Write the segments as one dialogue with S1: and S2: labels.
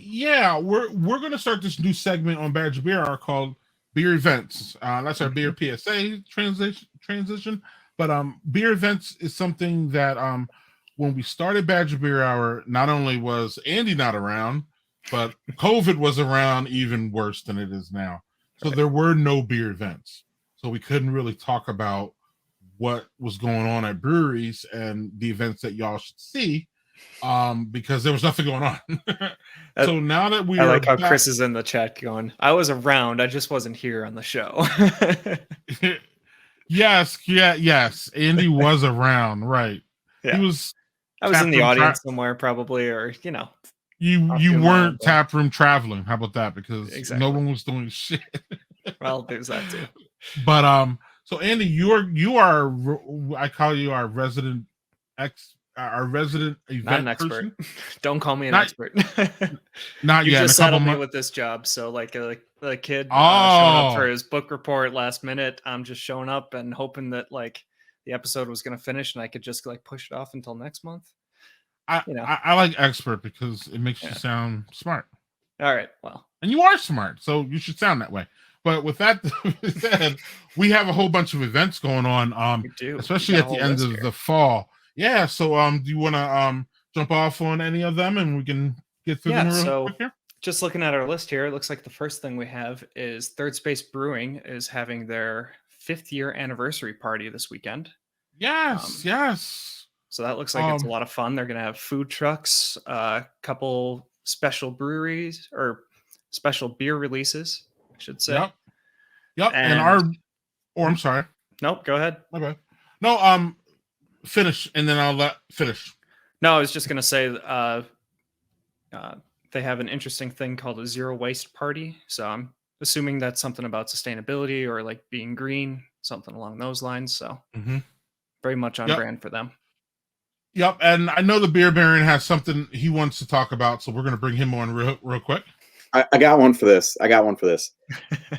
S1: Yeah, we're gonna start this new segment on Badger Beer Hour called Beer Events. That's our beer PSA transition. But beer events is something that when we started Badger Beer Hour, not only was Andy not around, but COVID was around even worse than it is now. So
S2: Right.
S1: there were no beer events. So we couldn't really talk about what was going on at breweries and the events that y'all should see because there was nothing going on.
S2: Uh,
S1: So now that we
S2: I
S1: are
S2: like how
S1: back,
S2: Chris is in the chat going, I was around, I just wasn't here on the show.
S1: yes, yeah, yes, Andy was around, right? He
S2: Yeah.
S1: was
S2: I was in
S1: tap
S2: the
S1: room.
S2: audience somewhere probably, or, off
S1: You
S2: doing my own
S1: weren't
S2: thing.
S1: tap room traveling. How about that? Because no
S2: Exactly.
S1: one was doing shit.
S2: Well, there's that too.
S1: But so Andy, I call you our resident our resident
S2: Not an
S1: event
S2: expert.
S1: person.
S2: Don't call me an
S1: Not
S2: expert.
S1: not
S2: You
S1: yet. In a
S2: just
S1: couple
S2: saddled me
S1: months.
S2: with this job. So, like a kid showing up for
S1: Oh,
S2: his book report last minute, I'm just showing up and hoping that the episode was going to finish and I could just push it off until next month.
S1: I like expert because it makes you
S2: Yeah.
S1: sound smart.
S2: All right. Well,
S1: And you are smart, so you should sound that way. But with that said, we have a whole bunch of events going on,
S2: we do.
S1: especially
S2: Got a
S1: at the
S2: whole
S1: end
S2: list
S1: of
S2: here.
S1: the fall. Yeah, so do you want to jump off on any of them and we can get through them
S2: Yeah.
S1: real
S2: So,
S1: quick here?
S2: just looking at our list here, it looks like the first thing we have is Third Space Brewing is having their 5th year anniversary party this weekend.
S1: Yes,
S2: Um,
S1: yes.
S2: So that looks like it's a lot of fun. They're going to have food trucks, a couple special breweries or special beer releases, I should say.
S1: Yep. And
S2: And
S1: I'm sorry.
S2: nope, go ahead.
S1: Okay. No, finish and then I'll let finish.
S2: No, I was just going to say they have an interesting thing called a zero waste party. So I'm assuming that's something about sustainability or being green, something along those lines. So very much on brand for them.
S1: Yep, and I know the Beer Baron has something he wants to talk about, so we're going to bring him on real quick.
S3: I got one for this.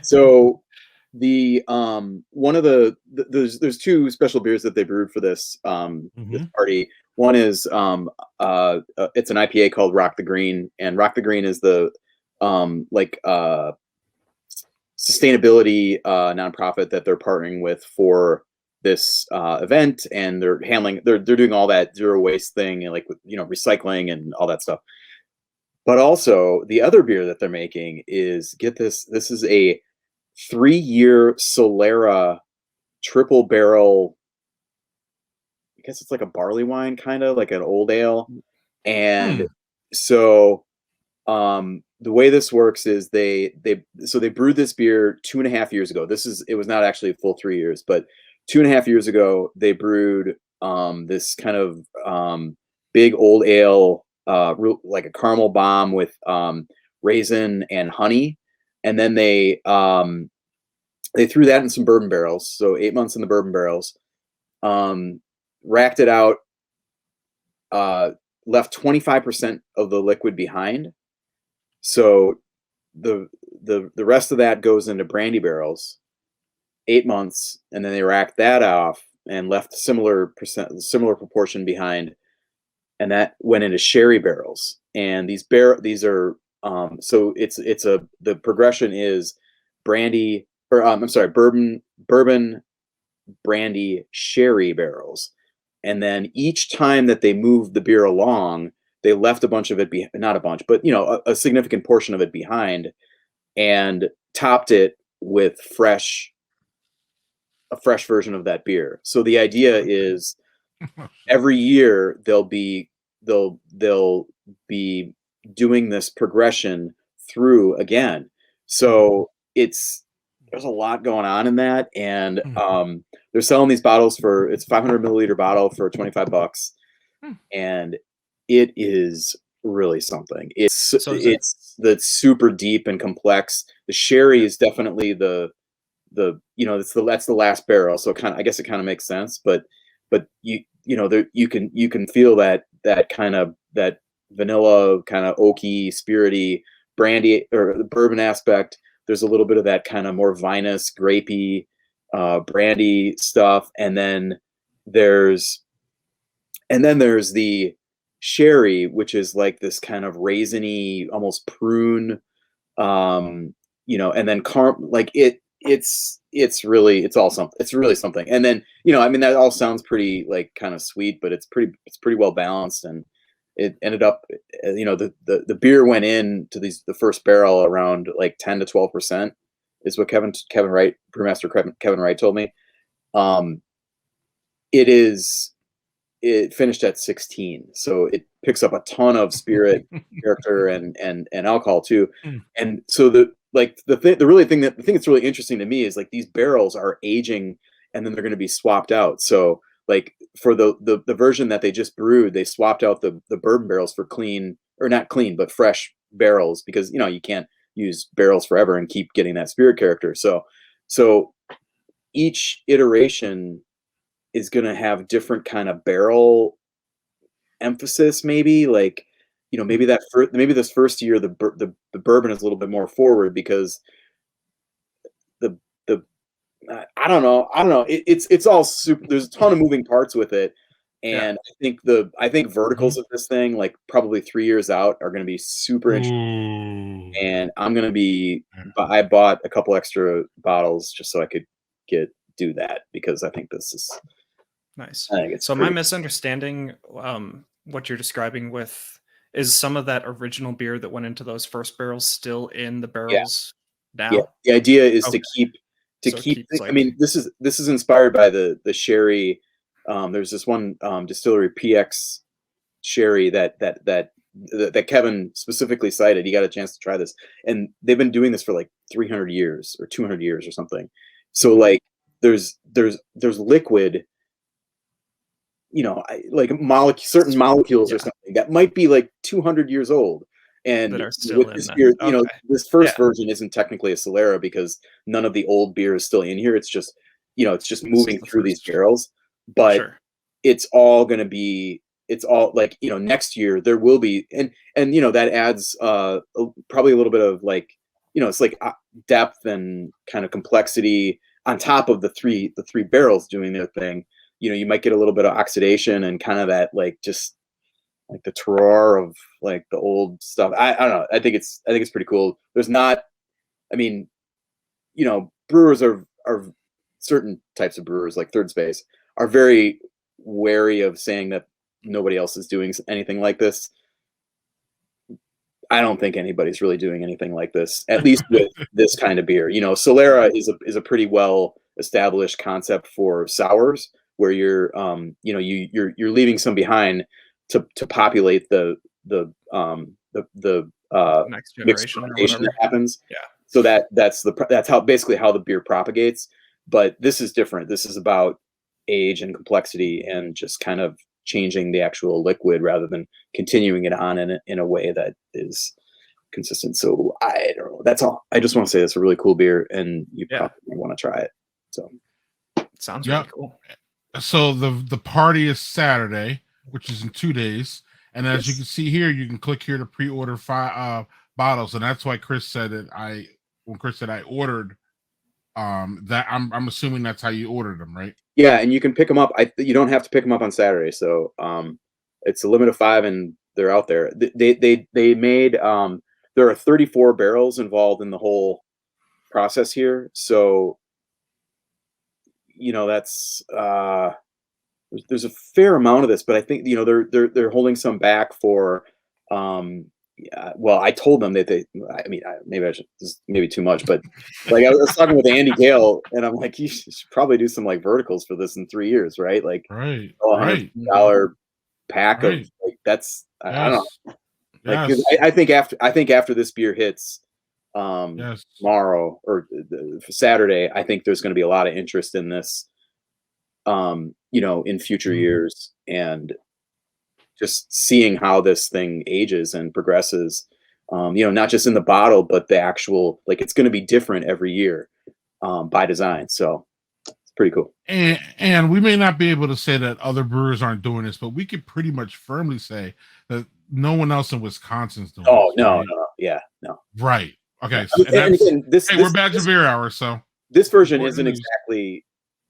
S3: So the one of there's two special beers that they brewed for this this party. One is it's an IPA called Rock the Green, and Rock the Green is the sustainability nonprofit that they're partnering with for this event, and they're doing all that zero waste thing and recycling and all that stuff. But also the other beer that they're making is, get this, this is a 3-year Solera triple barrel. I guess it's like a barley wine, kind of like an old ale. And so the way this works is they brewed this beer 2.5 years ago. It was not actually a full 3 years, but 2.5 years ago they brewed this kind of big old ale, like a caramel bomb with raisin and honey, and then they threw that in some bourbon barrels. So 8 months in the bourbon barrels, racked it out, left 25% of the liquid behind. So the rest of that goes into brandy barrels, 8 months, and then they racked that off and left similar proportion behind, and that went into sherry barrels. And these are so the progression is brandy, or I'm sorry, bourbon, brandy, sherry barrels. And then each time that they moved the beer along, they left a bunch of it not a bunch, but a significant portion of it behind, and topped it with a fresh version of that beer. So the idea is every year they'll be doing this progression through again. So there's a lot going on in that, and they're selling these bottles it's 500 milliliter bottle for $25, and it is really something. It's the super deep and complex. The sherry is definitely that's the last barrel, so I guess it kind of makes sense, but you can feel that kind of, that vanilla kind of oaky, spirity, brandy or the bourbon aspect. There's a little bit of that kind of more vinous, grapey, brandy stuff, and then there's the sherry, which is like this kind of raisiny, almost prune, and then like it's really something. And then, I mean, that all sounds pretty like kind of sweet, but it's pretty well balanced. And it ended up, the beer went into the first barrel around like 10 to 12% is what Kevin Wright, brewmaster Kevin Wright told me. It finished at 16, so it picks up a ton of spirit, character, and alcohol too. And so the thing that's really interesting to me is like these barrels are aging, and then they're going to be swapped out. So like for the version that they just brewed, they swapped out the bourbon barrels for clean, or not clean, but fresh barrels, because you can't use barrels forever and keep getting that spirit character. So each iteration is going to have different kind of barrel emphasis, maybe like, maybe this first year the bourbon is a little bit more forward because I don't know. It's all super. There's a ton of moving parts with it, and I think verticals of this thing, like probably 3 years out, are going to be super interesting. And I bought a couple extra bottles just so I could do that, because I think this is
S2: nice. So my misunderstanding, what you're describing with, is some of that original beer that went into those first barrels still in the barrels now?
S3: Yeah, the idea is to keep. I mean, this is inspired by the sherry. There's this one distillery, PX Sherry, that Kevin specifically cited. He got a chance to try this, and they've been doing this for like 300 years or 200 years or something. So like there's liquid, like certain molecules or something that might be like 200 years old. And
S2: that are still
S3: with this beer, this first version isn't technically a Solera because none of the old beer is still in here. It's just, moving through these barrels. But it's all going to be, it's all like, next year there will be, and that adds probably a little bit of like, it's like depth and kind of complexity on top of the three barrels doing their thing. You might get a little bit of oxidation and kind of that, like, just like the terroir of like the old stuff. I don't know. I think it's pretty cool. There's not, I mean, brewers are certain types of brewers, like Third Space, are very wary of saying that nobody else is doing anything like this. I don't think anybody's really doing anything like this, at least with this kind of beer. Solera is a pretty well established concept for sours, where you're you're leaving some behind to populate the
S2: next generation
S3: that happens.
S2: Yeah.
S3: So that's how basically how the beer propagates. But this is different. This is about age and complexity and just kind of changing the actual liquid rather than continuing it on in a way that is consistent. So I don't know. That's all. I just want to say it's a really cool beer, and you probably want to try it. So
S2: it sounds really cool.
S1: So the party is Saturday, which is in 2 days, and as you can see here, you can click here to pre-order 5 bottles, and that's why Chris said that when Chris said I ordered that, I'm assuming that's how you ordered them, right?
S3: Yeah, and you can pick them up. You don't have to pick them up on Saturday, so it's a limit of 5, and they're out there. They made there are 34 barrels involved in the whole process here, so that's there's a fair amount of this, but I think they're holding some back for well, I told them that maybe I should, this is maybe too much, but like I was talking with Andy Gale, and I'm like, you should probably do some like verticals for this in 3 years, right? Like $100 pack of like that's I don't know. Like I think after this beer hits tomorrow or Saturday, I think there's going to be a lot of interest in this in future years, and just seeing how this thing ages and progresses, not just in the bottle, but the actual, like, it's going to be different every year by design. So it's pretty cool.
S1: And we may not be able to say that other brewers aren't doing this, but we could pretty much firmly say that no one else in Wisconsin's doing this.
S3: No. Yeah, no.
S1: Right. Okay. So we're back to beer hour. So
S3: this version isn't exactly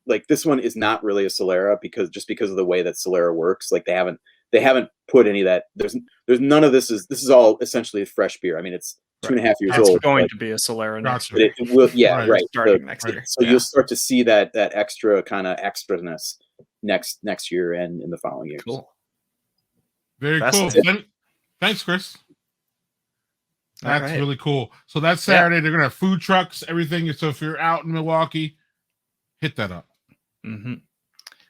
S3: like, this one is not really a Solera because of the way that Solera works. Like they haven't they haven't put any of that. There's none of this is all essentially fresh beer. I mean, it's 2.5 years
S2: It's
S3: old.
S2: going to be a Solera next
S1: Gotcha.
S2: year.
S3: It will, yeah,
S1: Right.
S3: right.
S2: Starting next year.
S3: So you'll start to see that extra kind of extraness next year and in the following years.
S2: Cool.
S1: Very cool.
S2: Fascinating.
S1: Thanks, Chris. That's
S2: right.
S1: really cool. So that's Saturday. They're gonna have food trucks, everything. So if you're out in Milwaukee, hit that up.
S2: Mm-hmm.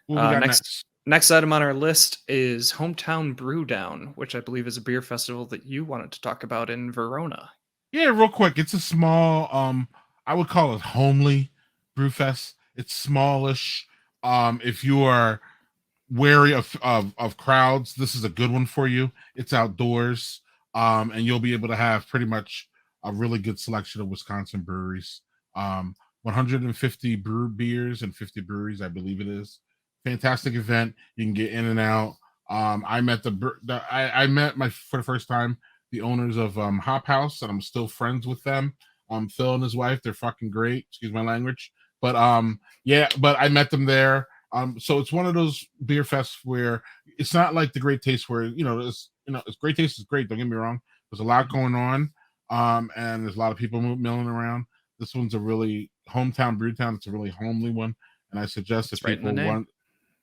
S1: What we got next?
S2: Next item on our list is Hometown Brew Down, which I believe is a beer festival that you wanted to talk about in Verona.
S1: Yeah, real quick. It's a small, I would call it homely brew fest. It's smallish. If you are wary of crowds, this is a good one for you. It's outdoors. And you'll be able to have pretty much a really good selection of Wisconsin breweries. 150 brew beers and 50 breweries, I believe it is. Fantastic event. You can get in and out. I met I met for the first time the owners of Hop House, and I'm still friends with them. Phil and his wife, they're fucking great. Excuse my language, but but I met them there. So it's one of those beer fests where it's not like the Great Taste where it's Great Taste is great. Don't get me wrong. There's a lot going on, and there's a lot of people milling around. This one's a really hometown brew town. It's a really homely one, and I suggest if people want.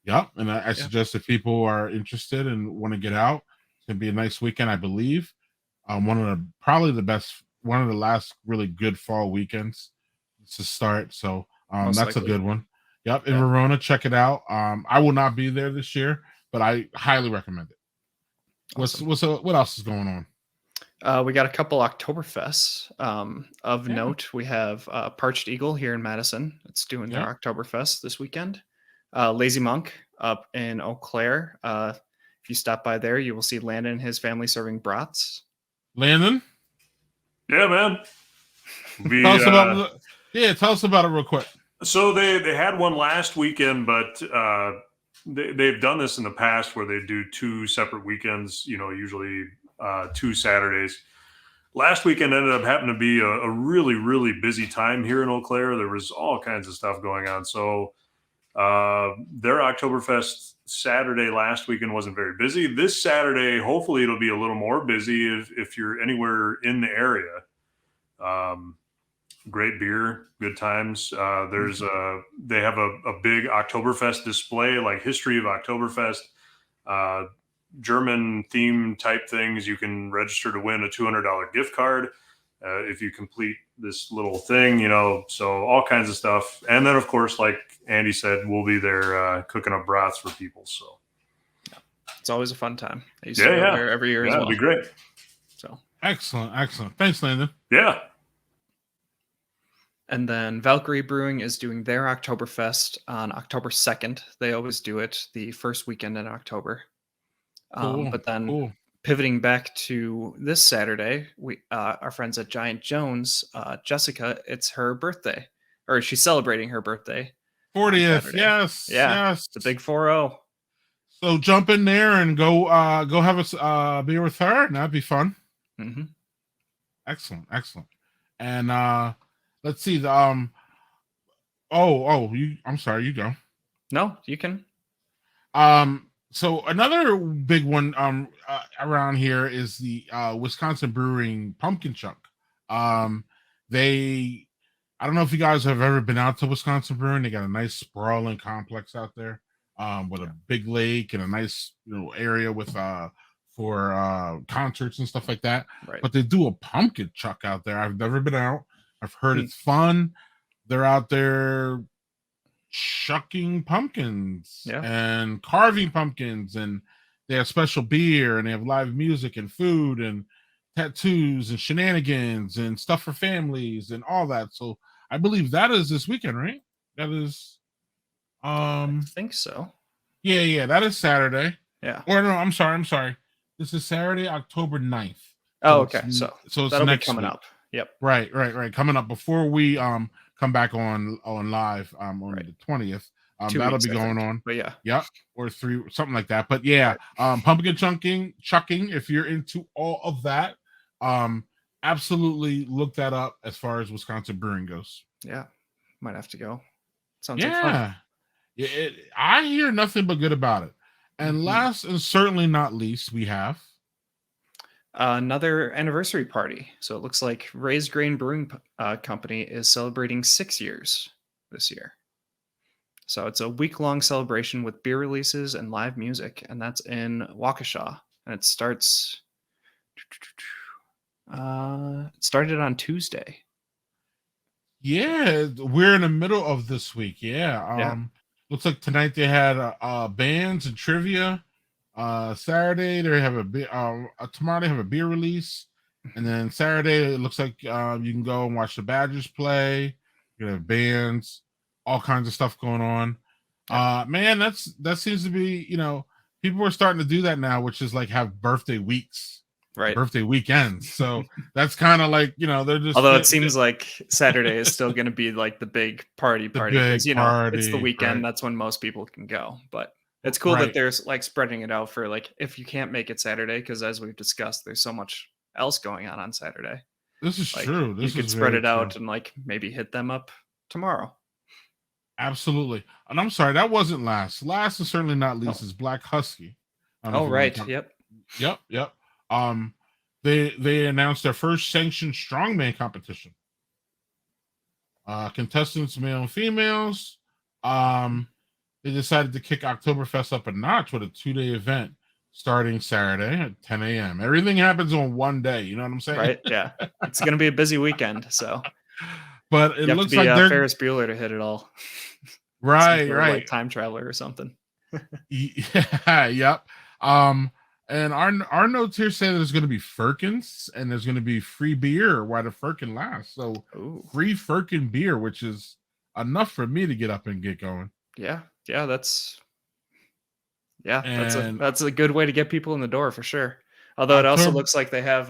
S1: Yep, and I suggest if people are interested and want to get out, it's gonna be a nice weekend, I believe. One of the last really good fall weekends to start. So that's a good one. Yep, in Verona, check it out. I will not be there this year, but I highly recommend it. Awesome. What else is going on?
S2: We got a couple Oktoberfests of note. We have Parched Eagle here in Madison. It's doing their Oktoberfest this weekend. Lazy Monk up in Eau Claire. If you stop by there, you will see Landon and his family serving brats.
S1: Landon?
S4: Yeah, man.
S1: Tell us about it real quick.
S4: So they had one last weekend, but they've done this in the past where they do 2 separate weekends, usually 2 Saturdays. Last weekend ended up happening to be a really, really busy time here in Eau Claire. There was all kinds of stuff going on. So their Oktoberfest Saturday last weekend wasn't very busy. This Saturday, hopefully it'll be a little more busy if you're anywhere in the area. Great beer, good times. They have a big Oktoberfest display, like history of Oktoberfest, German theme type things. You can register to win a $200 gift card if you complete this little thing, so all kinds of stuff. And then, of course, like Andy said, we'll be there cooking up broths for people. So
S2: it's always a fun time. I used to go there every year as well.
S4: It'd be great.
S2: So
S1: excellent. Thanks, Landon.
S4: Yeah.
S2: And then Valkyrie Brewing is doing their Oktoberfest on October 2nd. They always do it the first weekend in October. But then pivoting back to this Saturday, we our friends at Giant Jones, Jessica, it's her birthday, or she's celebrating her birthday.
S1: 40th, yes.
S2: The big 4-0.
S1: So jump in there and go have a beer with her, and that'd be fun.
S2: Mm-hmm.
S1: Excellent. And let's see the I'm sorry, you go.
S2: No, you can.
S1: So another big one around here is the Wisconsin Brewing Pumpkin Chunk. I don't know if you guys have ever been out to Wisconsin Brewing. They got a nice sprawling complex out there with a big lake and a nice area with for concerts and stuff like that.
S2: Right.
S1: But they do a pumpkin chuck out there. I've never been out. I've heard it's fun. They're out there chucking pumpkins and carving pumpkins, and they have special beer, and they have live music and food and tattoos and shenanigans and stuff for families and all that. So I believe that is this weekend, right? That is
S2: I think so.
S1: Yeah, that is Saturday.
S2: Yeah.
S1: Or no, I'm sorry. This is Saturday, October 9th.
S2: Oh, okay. So
S1: it's
S2: that'll
S1: next
S2: be coming
S1: week.
S2: up. Yep.
S1: Right. Coming up before we come back on live on the 20th. That'll be going on.
S2: But
S1: or 3, something like that. But pumpkin chucking, if you're into all of that, absolutely look that up as far as Wisconsin Brewing goes.
S2: Yeah. Might have to go. Sounds like fun.
S1: I hear nothing but good about it. And
S2: Mhm.
S1: last and certainly not least, we have
S2: Another anniversary party. So it looks like Raised Grain Brewing Company is celebrating 6 years this year. So it's a week-long celebration with beer releases and live music, and that's in Waukesha. And it starts. It started on Tuesday.
S1: Yeah, we're in the middle of this week. Yeah.
S2: Yeah.
S1: Looks like tonight they had bands and trivia. Saturday they have tomorrow they have a beer release, and then Saturday it looks like you can go and watch the Badgers play. You have bands, all kinds of stuff going on. Man, that seems to be, people are starting to do that now, which is like have birthday weeks,
S2: Right.
S1: birthday weekends. So that's kind of like, they're just.
S2: Although it seems like Saturday is still going to be like the big party
S1: big
S2: because it's the
S1: party,
S2: weekend.
S1: right.
S2: That's when most people can go. But it's cool that there's like spreading it out for like if you can't make it Saturday, because as we've discussed, there's so much else going on Saturday.
S1: This is
S2: Like,
S1: true.
S2: You could spread it out and like maybe hit them up tomorrow.
S1: Absolutely. And I'm sorry, that wasn't last. Last and certainly not least is Black Husky.
S2: Oh, right. Yep.
S1: They announced their first sanctioned strongman competition. Contestants, male and females. They decided to kick Oktoberfest up a notch with a 2-day event starting Saturday at 10 a.m. Everything happens on one day. You know what I'm saying?
S2: Right. Yeah. It's going to be a busy weekend. So,
S1: but it looks like
S2: they're Ferris Bueller to hit it all.
S1: Right.
S2: Like time traveler or something.
S1: Yeah. Yep. And our notes here say there's going to be Firkins and there's going to be free beer while the Firkin lasts. So free Firkin beer, which is enough for me to get up and get going.
S2: Yeah. That's a good way to get people in the door for sure. Although it also looks like they have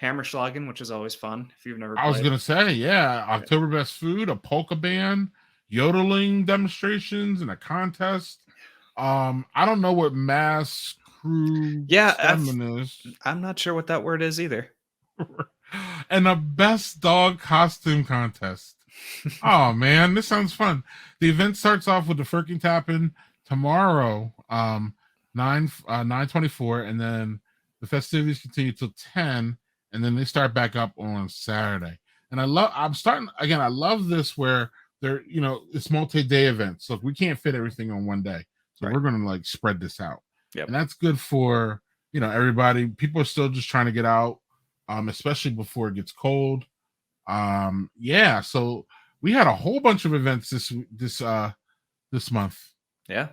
S2: Hammerschlagen, which is always fun if you've never played.
S1: I was gonna say, Oktoberfest food, a polka band, yodeling demonstrations, and a contest. I don't know what mass crew is.
S2: I'm not sure what that word is either.
S1: And a best dog costume contest. Oh man, this sounds fun. The event starts off with the Firkin Tappin tomorrow, 9/24, and then the festivities continue till 10, and then they start back up on Saturday. And I love this where they're, it's multi-day events. So if we can't fit everything on one day, so we're gonna like spread this out.
S2: Yep.
S1: And that's good for everybody. People are still just trying to get out, especially before it gets cold. So we had a whole bunch of events this month.
S2: Yeah,